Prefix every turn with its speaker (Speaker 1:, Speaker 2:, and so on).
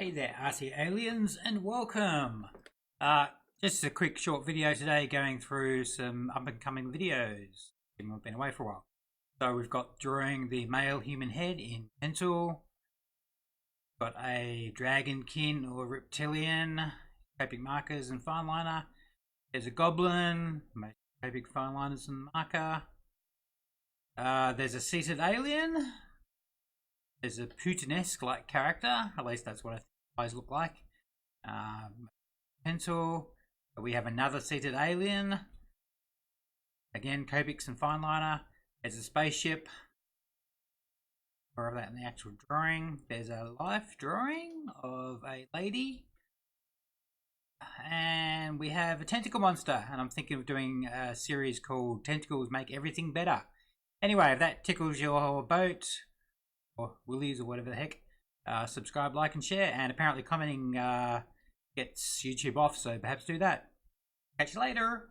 Speaker 1: Hey there, RC aliens, and welcome. Just a quick short video today going through some up-and-coming videos. We've been away for a while. So we've got drawing the male human head in pencil. Got a dragonkin or reptilian, Copic markers and fine liner. There's a goblin, Copic fine liners and marker. There's a seated alien. There's a Putinesque like character, at least that's what I think eyes look like. Pencil. We have another seated alien. Again, Copics and fine liner. There's a spaceship. More of that in the actual drawing. There's a life drawing of a lady. And we have a tentacle monster. And I'm thinking of doing a series called Tentacles Make Everything Better. Anyway, if that tickles your boat, or willies or whatever the heck, subscribe, like and share, and apparently commenting gets YouTube off, so perhaps do that. Catch you later.